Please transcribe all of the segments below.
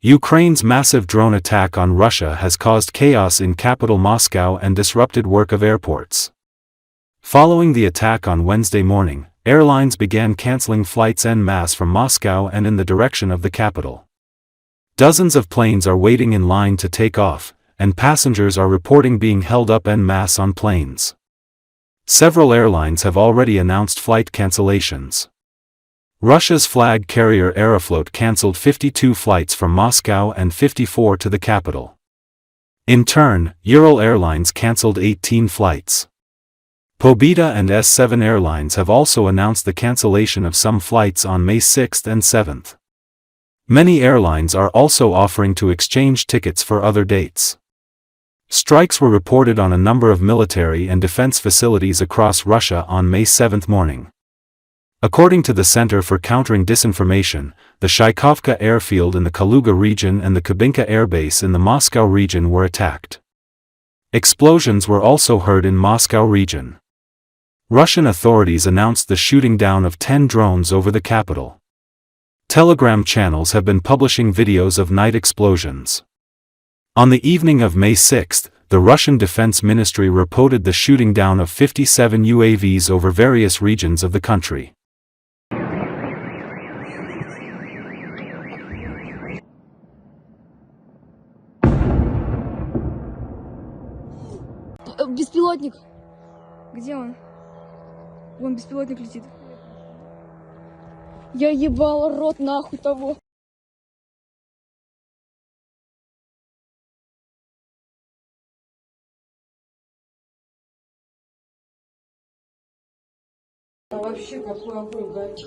Ukraine's massive drone attack on Russia has caused chaos in capital Moscow and disrupted work of airports. Following the attack on Wednesday morning, airlines began cancelling flights en masse from Moscow and in the direction of the capital. Dozens of planes are waiting in line to take off, and passengers are reporting being held up en masse on planes. Several airlines have already announced flight cancellations. Russia's flag carrier Aeroflot cancelled 52 flights from Moscow and 54 to the capital. In turn, Ural Airlines cancelled 18 flights. Pobeda and S7 airlines have also announced the cancellation of some flights on May 6 and 7. Many airlines are also offering to exchange tickets for other dates. Strikes were reported on a number of military and defense facilities across Russia on May 7 morning. According to the Center for Countering Disinformation, the Shaikovka airfield in the Kaluga region and the Kubinka airbase in the Moscow region were attacked. Explosions were also heard in Moscow region. Russian authorities announced the shooting down of 10 drones over the capital. Telegram channels have been publishing videos of night explosions. On the evening of May 6, the Russian Defense Ministry reported the shooting down of 57 UAVs over various regions of the country. Беспилотник. Где он? Вон беспилотник летит. Я ебала рот нахуй того. А вообще какой огонь горит?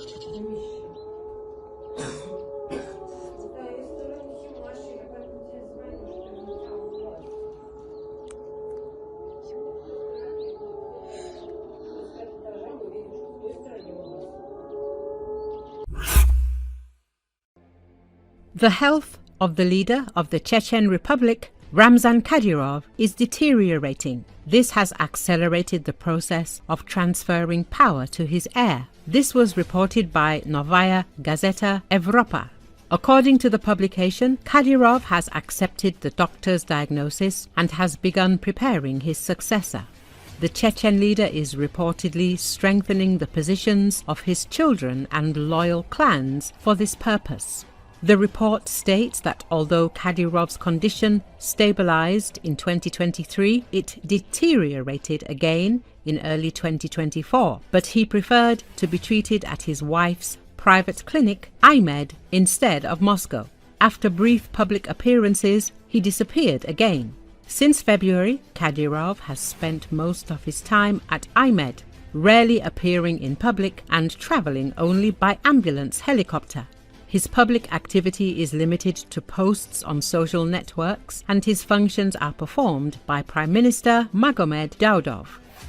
The health of the leader of the Chechen Republic, Ramzan Kadyrov, is deteriorating. This has accelerated the process of transferring power to his heir. This was reported by Novaya Gazeta Evropa. According to the publication, Kadyrov has accepted the doctor's diagnosis and has begun preparing his successor. The Chechen leader is reportedly strengthening the positions of his children and loyal clans for this purpose. The report states that although Kadyrov's condition stabilized in 2023, it deteriorated again in early 2024, but he preferred to be treated at his wife's private clinic, IMED, instead of Moscow. After brief public appearances, he disappeared again. Since February, Kadyrov has spent most of his time at IMED, rarely appearing in public and traveling only by ambulance helicopter. His public activity is limited to posts on social networks, and his functions are performed by Prime Minister Magomed Daudov.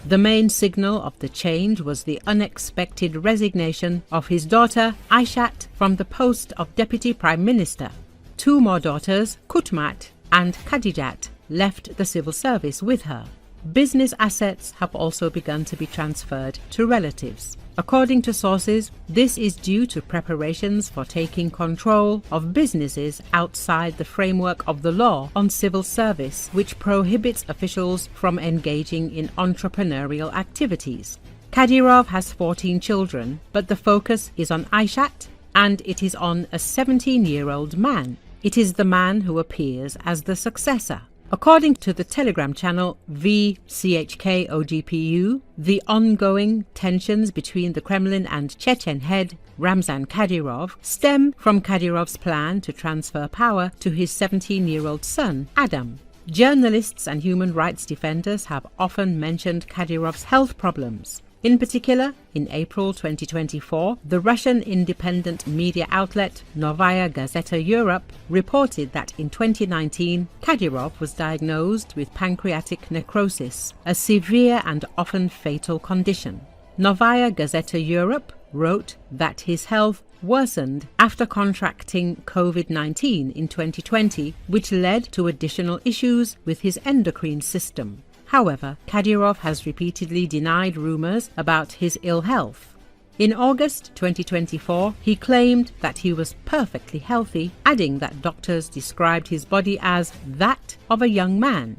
The main signal of the change was the unexpected resignation of his daughter Aishat from the post of Deputy Prime Minister. Two more daughters, Kutmat and Kadijat, left the civil service with her. Business assets have also begun to be transferred to relatives. According to sources, this is due to preparations for taking control of businesses outside the framework of the law on civil service, which prohibits officials from engaging in entrepreneurial activities. Kadyrov has 14 children, but the focus is on Aishat, and it is on a 17-year-old man. It is the man who appears as the successor. According to the Telegram channel VCHK-OGPU, the ongoing tensions between the Kremlin and Chechen head Ramzan Kadyrov stem from Kadyrov's plan to transfer power to his 17-year-old son, Adam. Journalists and human rights defenders have often mentioned Kadyrov's health problems. In particular, in April 2024, the Russian independent media outlet Novaya Gazeta Europe reported that in 2019, Kadyrov was diagnosed with pancreatic necrosis, a severe and often fatal condition. Novaya Gazeta Europe wrote that his health worsened after contracting COVID-19 in 2020, which led to additional issues with his endocrine system. However, Kadyrov has repeatedly denied rumors about his ill health. In August 2024, he claimed that he was perfectly healthy, adding that doctors described his body as that of a young man.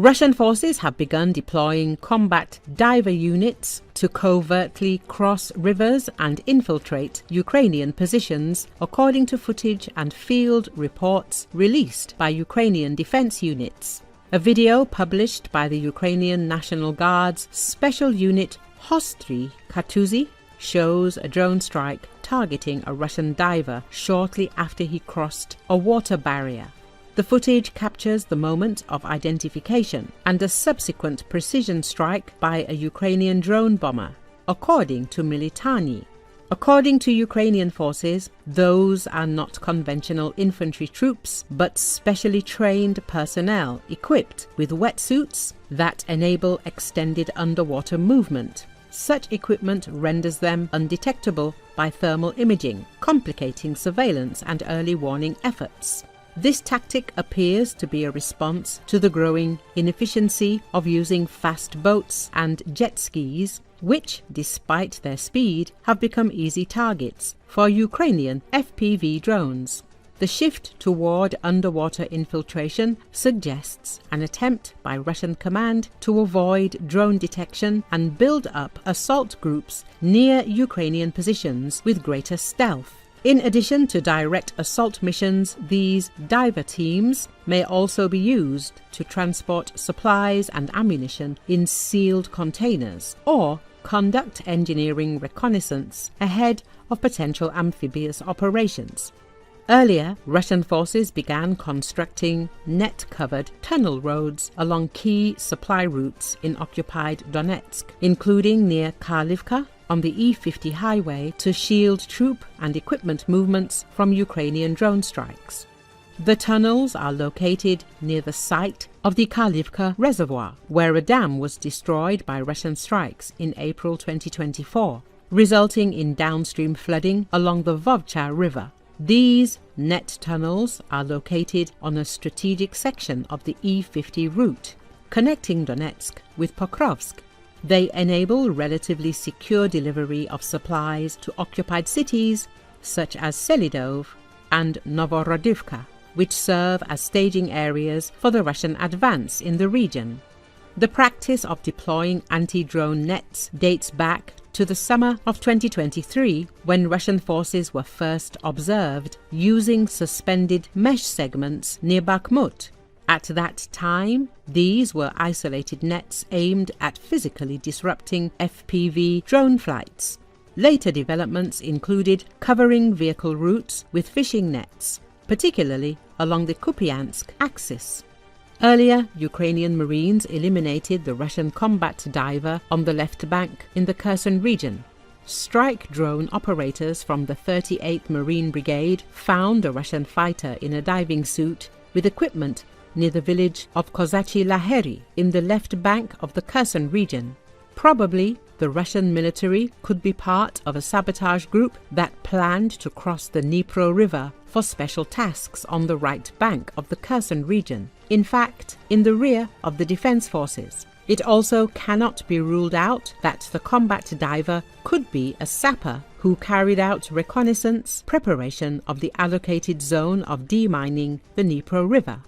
Russian forces have begun deploying combat diver units to covertly cross rivers and infiltrate Ukrainian positions, according to footage and field reports released by Ukrainian defense units. A video published by the Ukrainian National Guard's special unit Hostry Katuzy shows a drone strike targeting a Russian diver shortly after he crossed a water barrier. The footage captures the moment of identification and a subsequent precision strike by a Ukrainian drone bomber, according to Militani. According to Ukrainian forces, those are not conventional infantry troops, but specially trained personnel equipped with wetsuits that enable extended underwater movement. Such equipment renders them undetectable by thermal imaging, complicating surveillance and early warning efforts. This tactic appears to be a response to the growing inefficiency of using fast boats and jet skis, which, despite their speed, have become easy targets for Ukrainian FPV drones. The shift toward underwater infiltration suggests an attempt by Russian command to avoid drone detection and build up assault groups near Ukrainian positions with greater stealth. In addition to direct assault missions, these diver teams may also be used to transport supplies and ammunition in sealed containers or conduct engineering reconnaissance ahead of potential amphibious operations. Earlier, Russian forces began constructing net-covered tunnel roads along key supply routes in occupied Donetsk, including near Kharkiv on the E50 highway, to shield troop and equipment movements from Ukrainian drone strikes. The tunnels are located near the site of the Kharkiv reservoir, where a dam was destroyed by Russian strikes in April 2024, resulting in downstream flooding along the Bucha river. These net tunnels are located on a strategic section of the E50 route, connecting Donetsk with Pokrovsk. They enable relatively secure delivery of supplies to occupied cities such as Selidov and Novorodivka, which serve as staging areas for the Russian advance in the region. The practice of deploying anti-drone nets dates back to the summer of 2023, when Russian forces were first observed using suspended mesh segments near Bakhmut. At that time, these were isolated nets aimed at physically disrupting FPV drone flights. Later developments included covering vehicle routes with fishing nets, particularly along the Kupiansk axis. Earlier, Ukrainian Marines eliminated the Russian combat diver on the left bank in the Kherson region. Strike drone operators from the 38th Marine Brigade found a Russian fighter in a diving suit with equipment near the village of Kozachi Laheri in the left bank of the Kherson region. Probably, the Russian military could be part of a sabotage group that planned to cross the Dnipro River for special tasks on the right bank of the Kherson region, in fact, in the rear of the defense forces. It also cannot be ruled out that the combat diver could be a sapper who carried out reconnaissance preparation of the allocated zone of demining the Dnipro River.